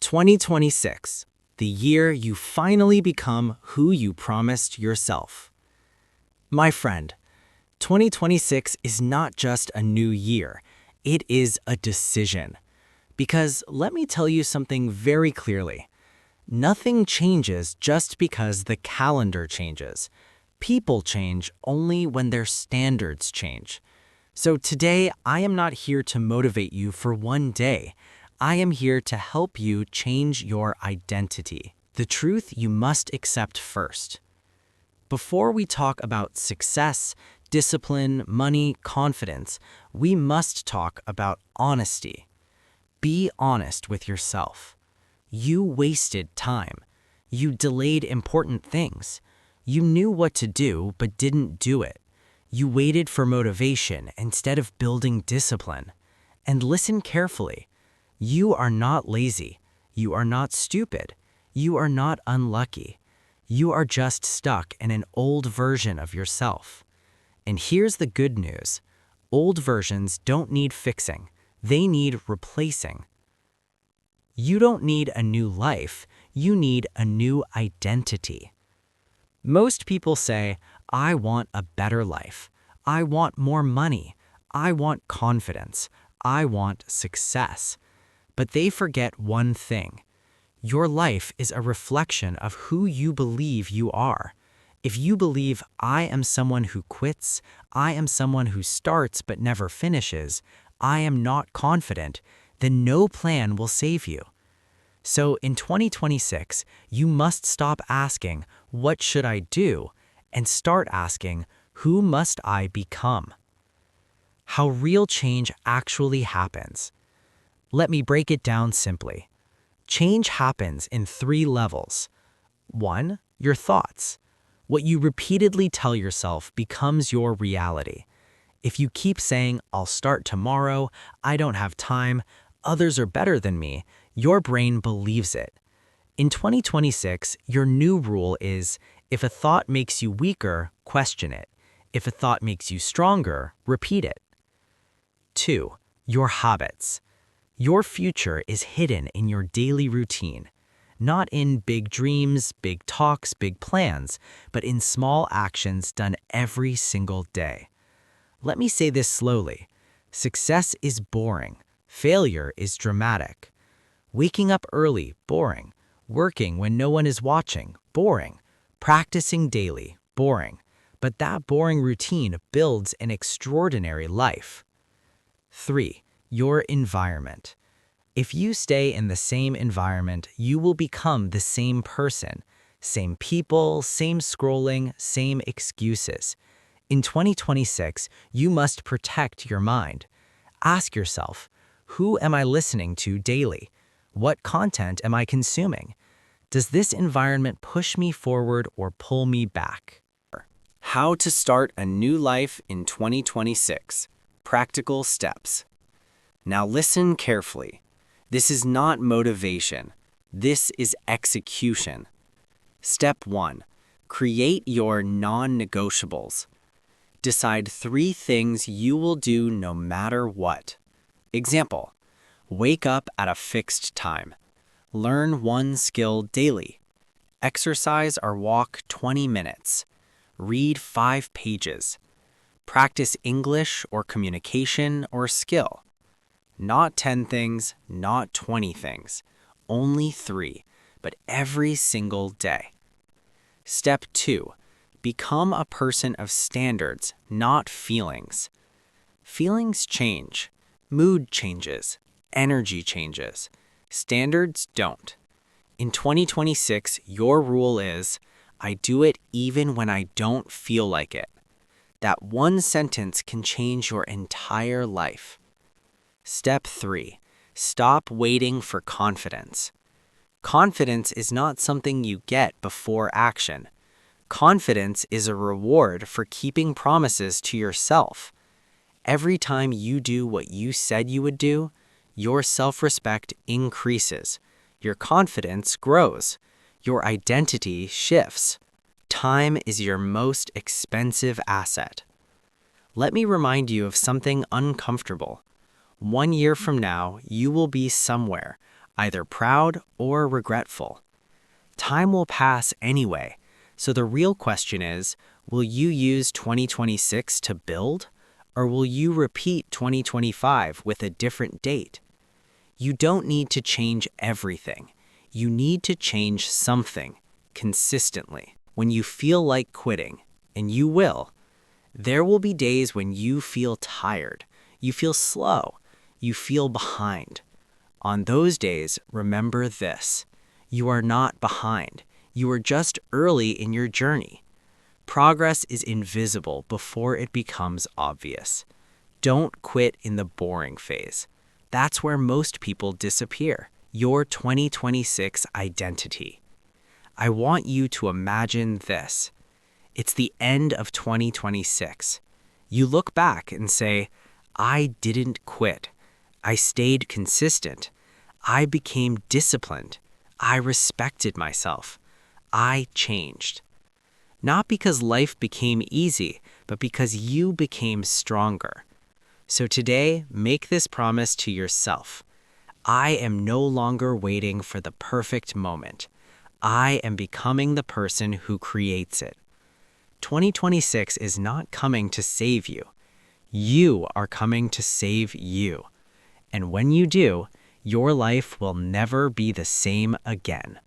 2026, the year you finally become who you promised yourself. My friend, 2026 is not just a new year, it is a decision. Because let me tell you something very clearly. Nothing changes just because the calendar changes. People change only when their standards change. So today, I am not here to motivate you for one day. I am here to help you change your identity, the truth you must accept first. Before we talk about success, discipline, money, confidence, we must talk about honesty. Be honest with yourself. You wasted time. You delayed important things. You knew what to do but didn't do it. You waited for motivation instead of building discipline. And listen carefully. You are not lazy. You are not stupid. You are not unlucky. You are just stuck in an old version of yourself. And here's the good news. Old versions don't need fixing. They need replacing. You don't need a new life. You need a new identity. Most people say, I want a better life. I want more money. I want confidence. I want success. But they forget one thing. Your life is a reflection of who you believe you are. If you believe I am someone who quits, I am someone who starts but never finishes, I am not confident, then no plan will save you. So in 2026, you must stop asking, what should I do? And start asking, who must I become? How real change actually happens. Let me break it down simply. Change happens in 3 levels. 1, your thoughts. What you repeatedly tell yourself becomes your reality. If you keep saying, I'll start tomorrow, I don't have time, others are better than me, your brain believes it. In 2026, your new rule is, if a thought makes you weaker, question it. If a thought makes you stronger, repeat it. 2, your habits. Your future is hidden in your daily routine, not in big dreams, big talks, big plans, but in small actions done every single day. Let me say this slowly. Success is boring. Failure is dramatic. Waking up early, boring. Working when no one is watching, boring. Practicing daily, boring. But that boring routine builds an extraordinary life. 3, your environment. If you stay in the same environment, you will become the same person. Same people, same scrolling, same excuses. In 2026, you must protect your mind. Ask yourself, who am I listening to daily? What content am I consuming? Does this environment push me forward or pull me back? How to start a new life in 2026. Practical steps. Now listen carefully. This is not motivation. This is execution. Step 1. Create your non-negotiables. Decide 3 things you will do no matter what. Example, wake up at a fixed time. Learn 1 skill daily. Exercise or walk 20 minutes. Read 5 pages. Practice English or communication or skill. Not 10 things, not 20 things. Only 3, but every single day. Step 2. Become a person of standards, not feelings. Feelings change. Mood changes. Energy changes. Standards don't. In 2026, your rule is, I do it even when I don't feel like it. That one sentence can change your entire life. Step 3. Stop waiting for confidence. Confidence is not something you get before action. Confidence is a reward for keeping promises to yourself. Every time you do what you said you would do, your self-respect increases. Your confidence grows. Your identity shifts. Time is your most expensive asset. Let me remind you of something uncomfortable. 1 year from now, you will be somewhere, either proud or regretful. Time will pass anyway, so the real question is, will you use 2026 to build, or will you repeat 2025 with a different date? You don't need to change everything. You need to change something consistently. When you feel like quitting, and you will, there will be days when you feel tired, you feel slow, you feel behind. On those days, remember this: you are not behind. You are just early in your journey. Progress is invisible before it becomes obvious. Don't quit in the boring phase. That's where most people disappear. Your 2026 identity. I want you to imagine this. It's the end of 2026. You look back and say, I didn't quit. I stayed consistent. I became disciplined. I respected myself. I changed. Not because life became easy, but because you became stronger. So today, make this promise to yourself. I am no longer waiting for the perfect moment. I am becoming the person who creates it. 2026 is not coming to save you. You are coming to save you. And when you do, your life will never be the same again.